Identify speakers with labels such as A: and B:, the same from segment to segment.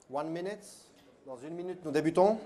A: 1 minute. Dans 1 minute, nous débutons.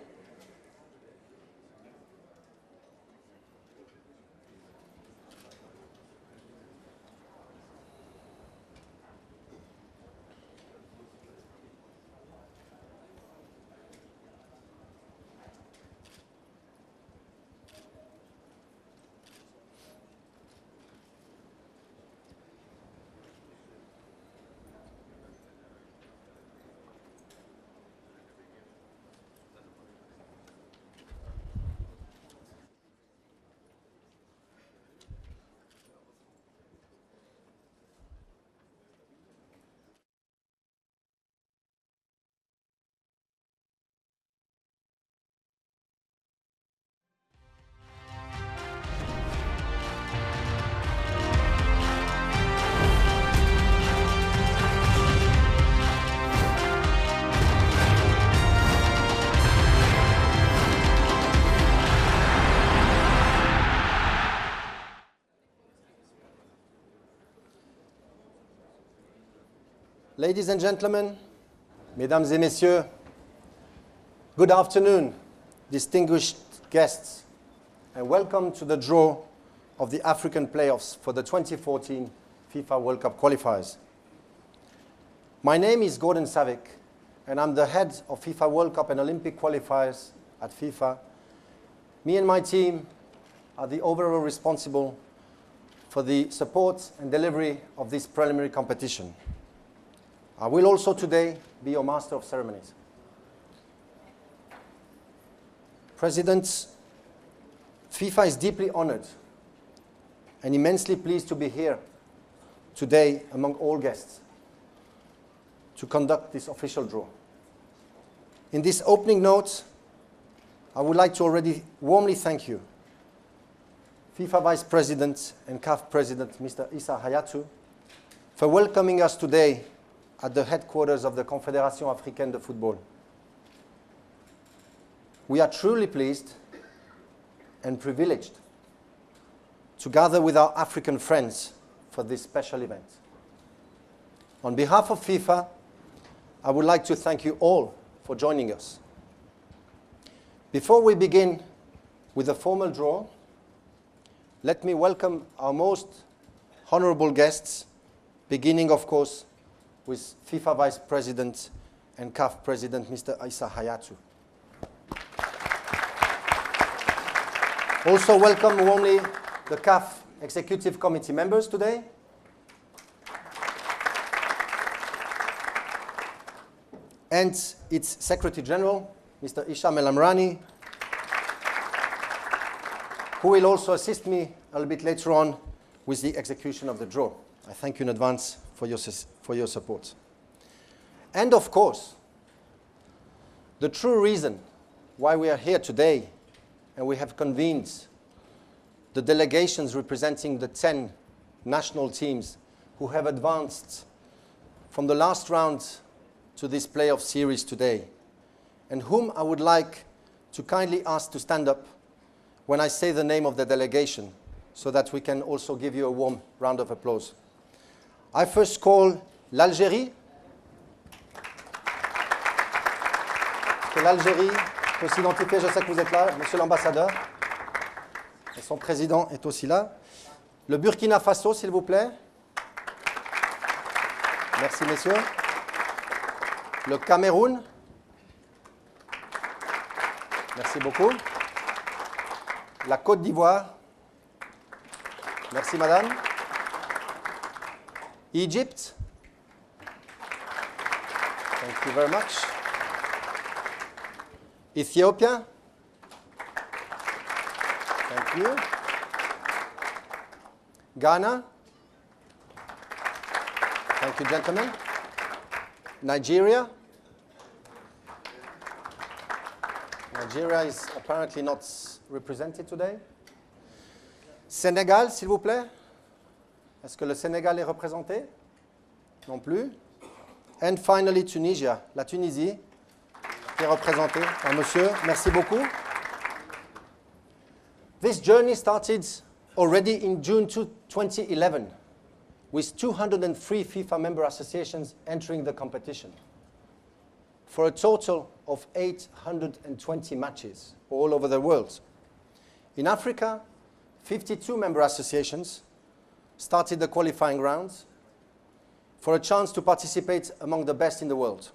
A: Ladies and gentlemen, mesdames et messieurs, good afternoon, distinguished guests, and welcome to the draw of the African playoffs for the 2014 FIFA World Cup qualifiers. My name is Gordon Savic, and I'm the head of FIFA World Cup and Olympic qualifiers at FIFA. Me and my team are the overall responsible for the support and delivery of this preliminary competition. I will also today be your master of ceremonies. President, FIFA is deeply honored and immensely pleased to be here today among all guests to conduct this official draw. In this opening note, I would like to already warmly thank you, FIFA Vice President and CAF President, Mr. Issa Hayatou, for welcoming us today at the headquarters of the Confédération Africaine de Football. We are truly pleased and privileged to gather with our African friends for this special event. On behalf of FIFA, I would like to thank you all for joining us. Before we begin with the formal draw, let me welcome our most honorable guests, beginning, of course, with FIFA Vice President and CAF President, Mr. Issa Hayatou. Also welcome warmly the CAF Executive Committee members today. And its Secretary General, Mr. Isham El Amrani, who will also assist me a little bit later on with the execution of the draw. I thank you in advance for your support. And of course, the true reason why we are here today and we have convened the delegations representing the 10 national teams who have advanced from the last round to this playoff series today, and whom I would like to kindly ask to stand up when I say the name of the delegation so that we can also give you a warm round of applause. I first call l'Algérie. Que l'Algérie peut s'identifier, je sais que vous êtes là, monsieur l'ambassadeur. Et son président est aussi là. Le Burkina Faso, s'il vous plaît. Merci, messieurs. Le Cameroun. Merci beaucoup. La Côte d'Ivoire. Merci, madame. Egypt. Thank you very much. Ethiopia. Thank you. Ghana. Thank you, gentlemen. Nigeria. Nigeria is apparently not represented today. Sénégal, s'il vous plaît. Est-ce que le Sénégal est représenté? Non plus. And finally, Tunisia, la Tunisie, qui est représentée par monsieur. Merci beaucoup. This journey started already in June 2011 with 203 FIFA member associations entering the competition. for a total of 820 matches all over the world. In Africa, 52 member associations started the qualifying rounds for a chance to participate among the best in the world.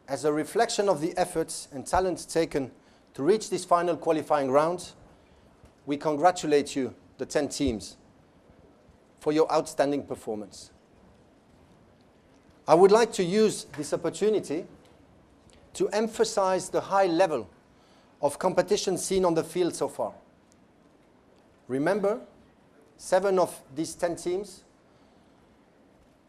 A: As a reflection of the efforts and talent taken to reach this final qualifying round, we congratulate you, the 10 teams, for your outstanding performance. I would like to use this opportunity to emphasize the high level of competition seen on the field so far. Remember, 7 of these 10 teams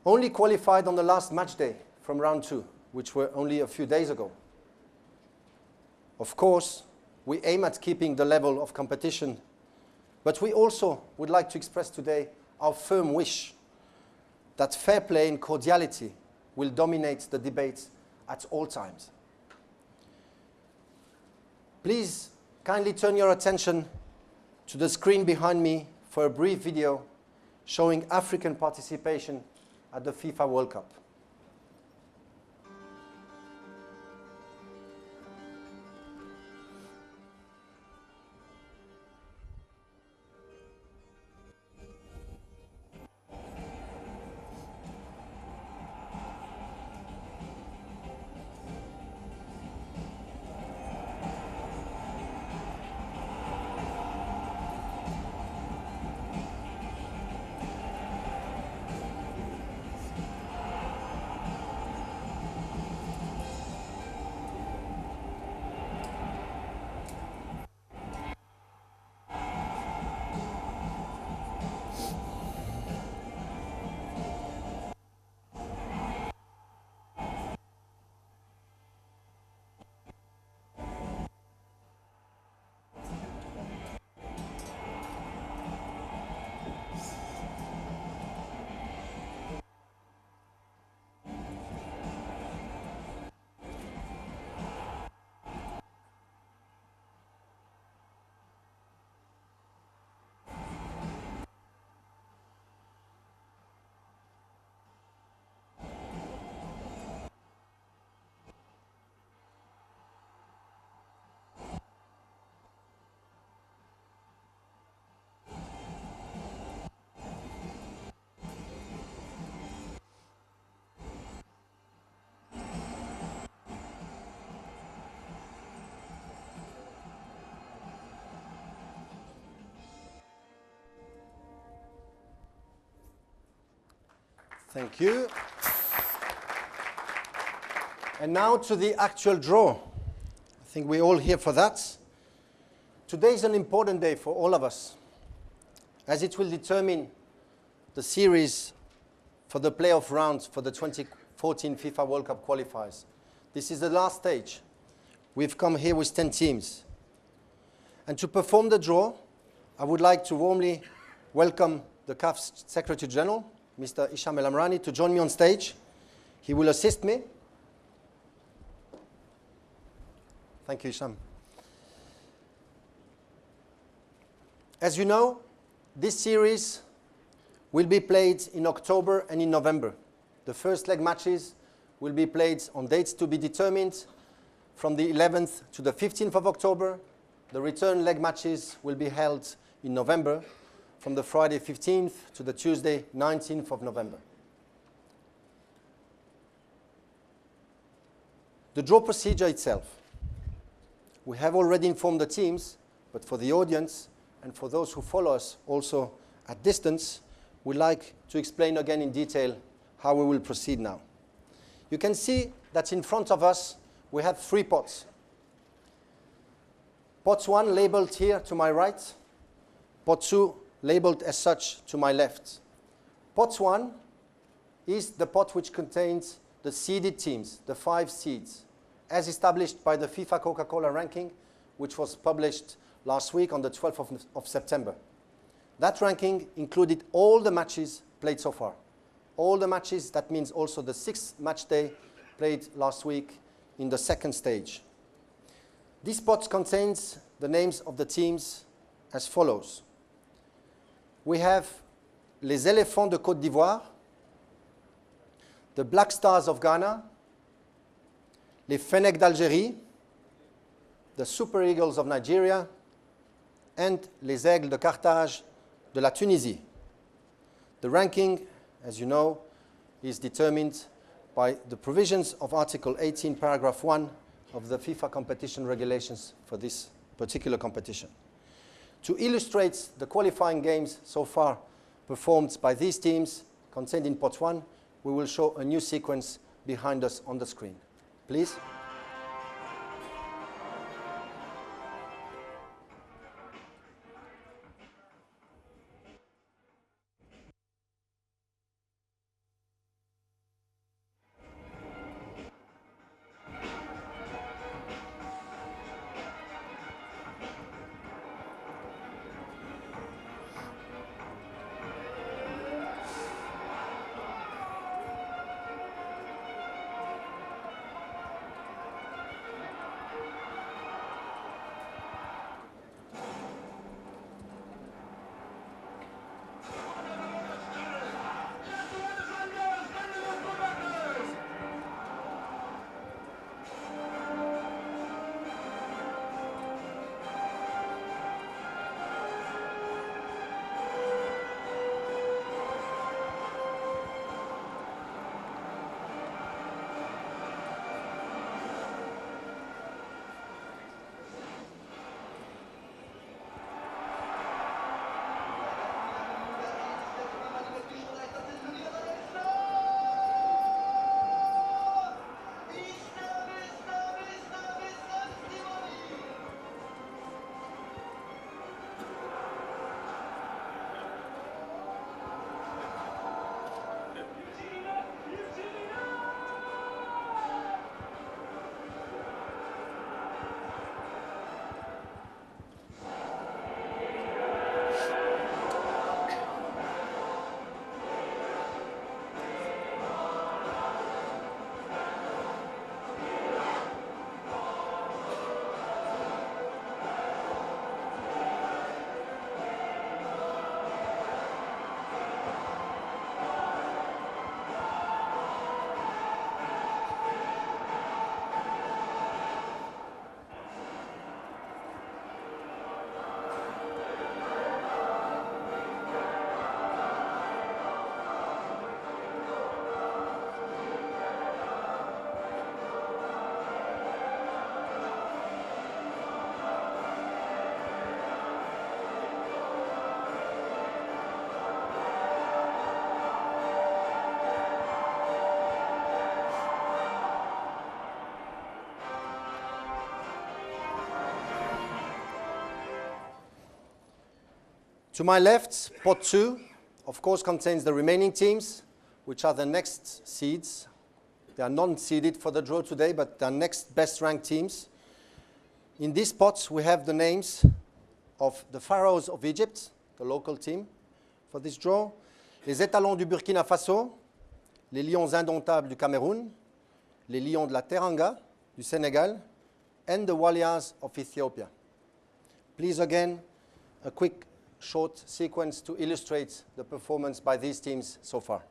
A: only qualified on the last match day from round 2, which were only a few days ago. Of course, we aim at keeping the level of competition, but we also would like to express today our firm wish that fair play and cordiality will dominate the debates at all times. Please kindly turn your attention to the screen behind me for a brief video showing African participation at the FIFA World Cup. Thank you. And now to the actual draw. I think we're all here for that. Today is an important day for all of us, as it will determine the series for the playoff rounds for the 2014 FIFA World Cup qualifiers. This is the last stage. We've come here with 10 teams. And to perform the draw, I would like to warmly welcome the CAF Secretary General, Mr. Hisham El Amrani, to join me on stage. He will assist me. Thank you, Hisham. As you know, this series will be played in October and in November. The first leg matches will be played on dates to be determined from the 11th to the 15th of October. The return leg matches will be held in November, from the Friday 15th to the Tuesday 19th of November. The draw procedure itself. We have already informed the teams, but for the audience and for those who follow us also at distance, we'd like to explain again in detail how we will proceed now. You can see that in front of us we have 3 pots. Pot 1 labeled here to my right, pot 2 labeled as such to my left. Pot 1 is the pot which contains the seeded teams, the 5 seeds, as established by the FIFA Coca-Cola ranking, which was published last week on the 12th of September. That ranking included all the matches played so far. All the matches, that means also the 6th match day played last week in the second stage. This pot contains the names of the teams as follows. We have les Éléphants de Côte d'Ivoire, the Black Stars of Ghana, les Fennecs d'Algérie, the Super Eagles of Nigeria, and les Aigles de Carthage de la Tunisie. The ranking, as you know, is determined by the provisions of Article 18, Paragraph 1 of the FIFA competition regulations for this particular competition. To illustrate the qualifying games so far performed by these teams contained in Pot 1, we will show a new sequence behind us on the screen. Please. To my left, Pot 2, of course, contains the remaining teams, which are the next seeds. They are non-seeded for the draw today, but they are next best-ranked teams. In this pot, we have the names of the Pharaohs of Egypt, the local team for this draw, les Étalons du Burkina Faso, les Lions indomptables du Cameroon, les Lions de la Teranga du Sénégal, and the Warriors of Ethiopia. Please again, a quick short sequence to illustrate the performance by these teams so far.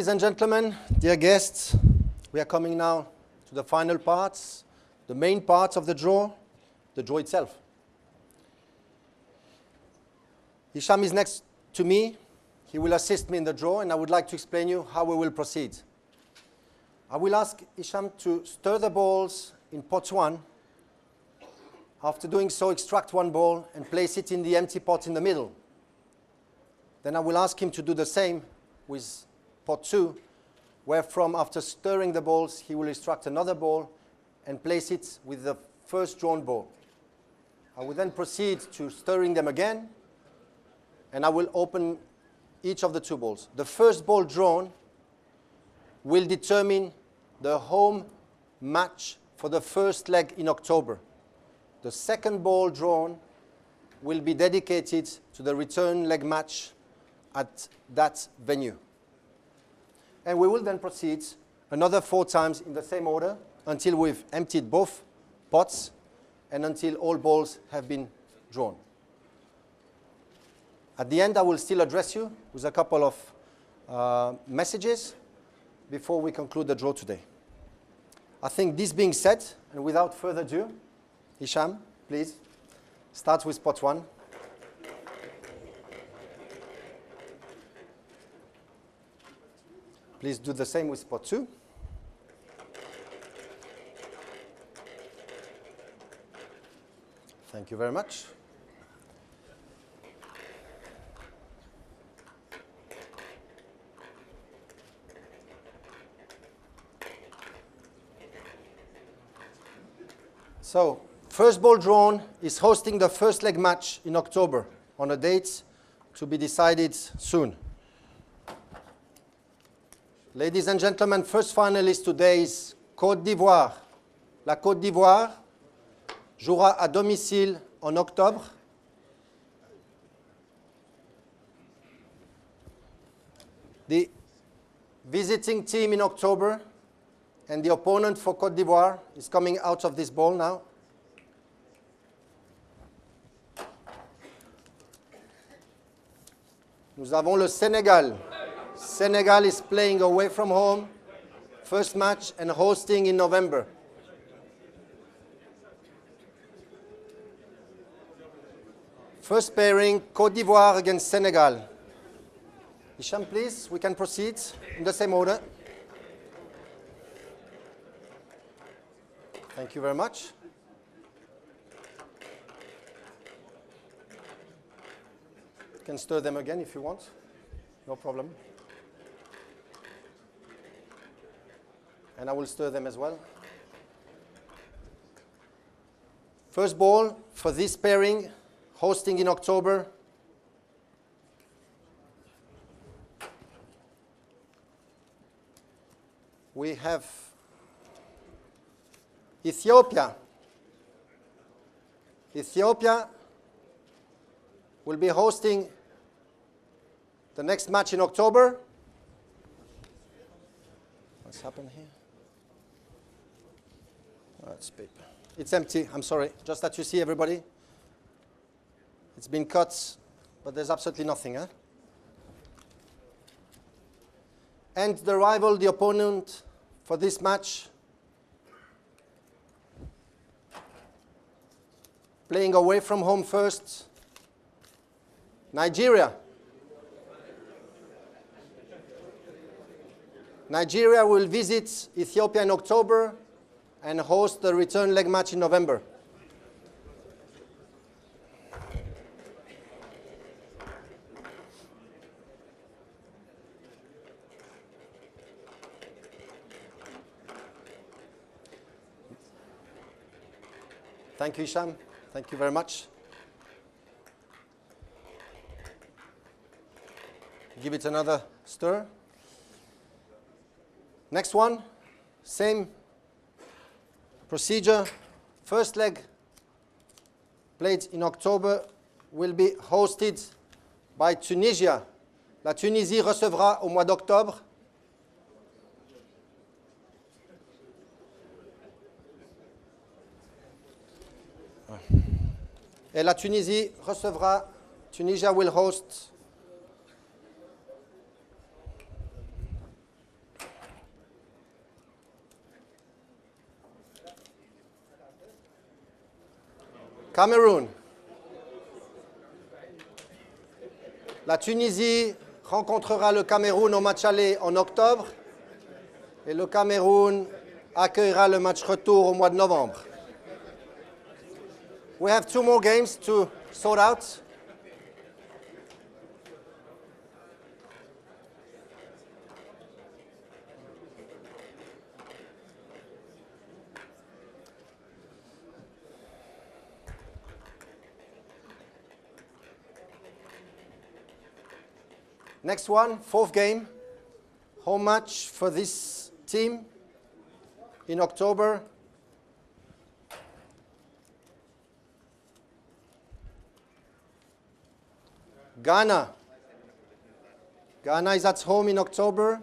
A: Ladies and gentlemen, dear guests, we are coming now to the final parts, the main parts of the draw itself. Hicham is next to me. He will assist me in the draw, and I would like to explain you how we will proceed. I will ask Hicham to stir the balls in pot 1. After doing so, extract one ball and place it in the empty pot in the middle. Then I will ask him to do the same with pot 2, where from after stirring the balls, he will extract another ball and place it with the first drawn ball. I will then proceed to stirring them again, and I will open each of the 2 balls. The first ball drawn will determine the home match for the first leg in October. The second ball drawn will be dedicated to the return leg match at that venue. And we will then proceed another 4 times in the same order until we've emptied both pots and until all balls have been drawn. At the end, I will still address you with a couple of messages before we conclude the draw today. I think this being said, and without further ado, Hicham, please, start with pot 1. Please do the same with pot 2. Thank you very much. So, first ball drawn is hosting the first leg match in October on a date to be decided soon. Ladies and gentlemen, first finalist today is Côte d'Ivoire. La Côte d'Ivoire jouera à domicile en octobre. The visiting team in October and the opponent for Côte d'Ivoire is coming out of this ball now. Nous avons le Sénégal. Senegal is playing away from home, first match, and hosting in November. First pairing, Côte d'Ivoire against Senegal. Hicham, please, we can proceed in the same order. Thank you very much. You can stir them again if you want. No problem. And I will stir them as well. First ball for this pairing, hosting in October. We have Ethiopia. Ethiopia will be hosting the next match in October. What's happened here? Oh, it's paper. It's empty, I'm sorry. Just that you see, everybody. It's been cut, but there's absolutely nothing. Huh? And the rival, the opponent for this match, playing away from home first, Nigeria. Nigeria will visit Ethiopia in October and host the return leg match in November. Thank you, Hicham. Thank you very much. Give it another stir. Next one, same procedure. First leg played in October will be hosted by Tunisia. La Tunisie recevra au mois d'octobre. Et la Tunisie recevra, Tunisia will host Cameroon. La Tunisie rencontrera le Cameroun au match aller en octobre et le Cameroun accueillera le match retour au mois de novembre. We have 2 more games to sort out. Next one, 4th game, home match for this team in October. Ghana. Ghana is at home in October.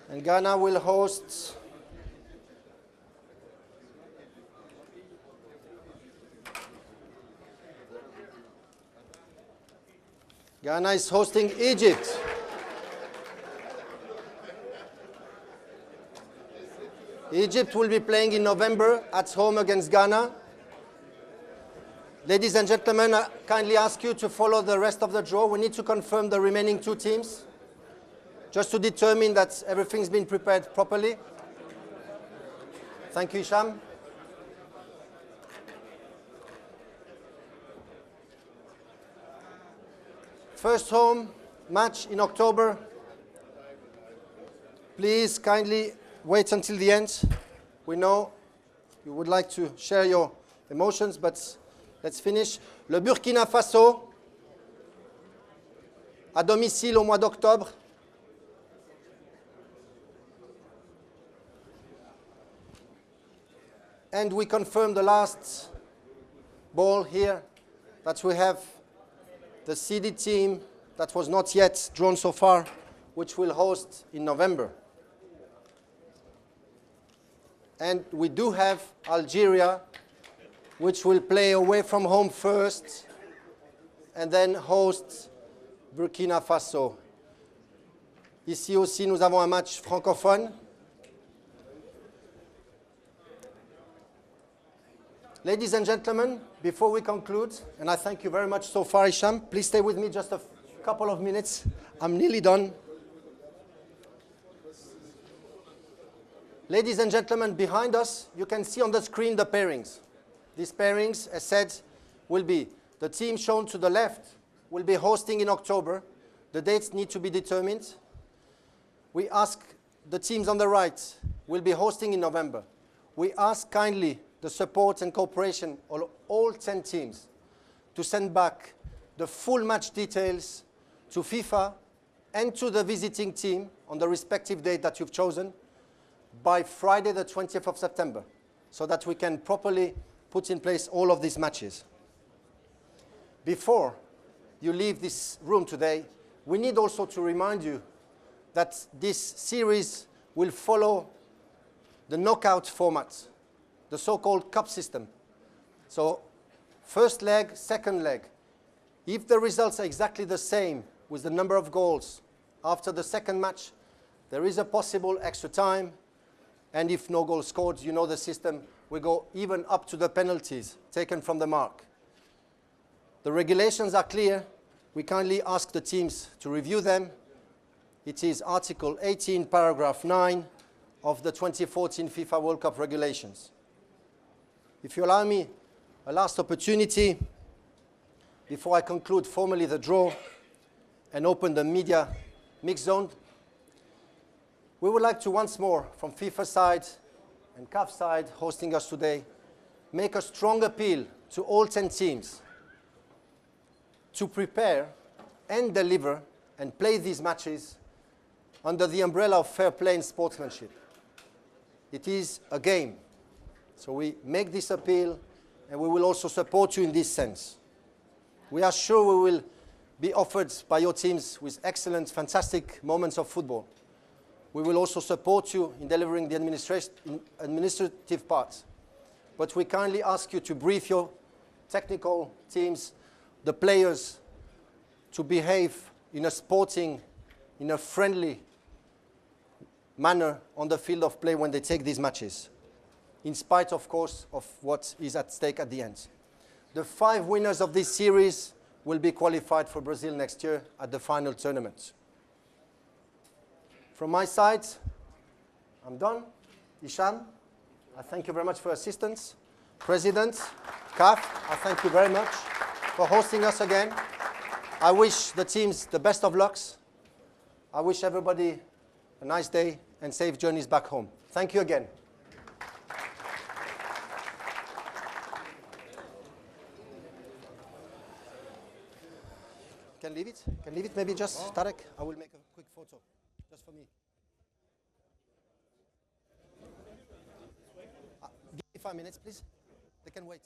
A: And Ghana will host Ghana is hosting Egypt. Egypt will be playing in November at home against Ghana. Ladies and gentlemen, I kindly ask you to follow the rest of the draw. We need to confirm the remaining 2 teams, just to determine that everything's been prepared properly. Thank you, Isham. First home match in October. Please kindly wait until the end. We know you would like to share your emotions, but let's finish. Le Burkina Faso, à domicile au mois d'octobre. And we confirm the last ball here that we have the seeded team that was not yet drawn so far, which will host in November. And we do have Algeria, which will play away from home first and then host Burkina Faso. Ici aussi, nous avons un match francophone. Ladies and gentlemen, before we conclude, and I thank you very much so far, Isham, please stay with me just a couple of minutes. I'm nearly done. Ladies and gentlemen, behind us, you can see on the screen the pairings. These pairings, as said, will be the team shown to the left will be hosting in October. The dates need to be determined. We ask the teams on the right will be hosting in November. We ask kindly the support and cooperation of all 10 teams to send back the full match details to FIFA and to the visiting team on the respective date that you've chosen by Friday the 20th of September, so that we can properly put in place all of these matches. Before you leave this room today, we need also to remind you that this series will follow the knockout format, the so-called cup system. So first leg, second leg. If the results are exactly the same with the number of goals after the second match, there is a possible extra time. And if no goal scored, you know the system, we go even up to the penalties taken from the mark. The regulations are clear. We kindly ask the teams to review them. It is Article 18, Paragraph 9 of the 2014 FIFA World Cup regulations. If you allow me a last opportunity before I conclude formally the draw and open the media mix zone, we would like to once more, from FIFA side and CAF side hosting us today, make a strong appeal to all 10 teams to prepare and deliver and play these matches under the umbrella of fair play and sportsmanship. It is a game. So we make this appeal, and we will also support you in this sense. We are sure we will be offered by your teams with excellent, fantastic moments of football. We will also support you in delivering the administrative part. But we kindly ask you to brief your technical teams, the players, to behave in a sporting, in a friendly manner on the field of play when they take these matches, in spite, of course, of what is at stake at the end. The 5 winners of this series will be qualified for Brazil next year at the final tournament. From my side, I'm done. Isham, I thank you very much for your assistance. President, CAF, I thank you very much for hosting us again. I wish the teams the best of lucks. I wish everybody a nice day and safe journeys back home. Thank you again. Can leave it? Can leave it maybe just, Tarek? I will make a quick photo, just for me. Give me 5 minutes, please. They can wait.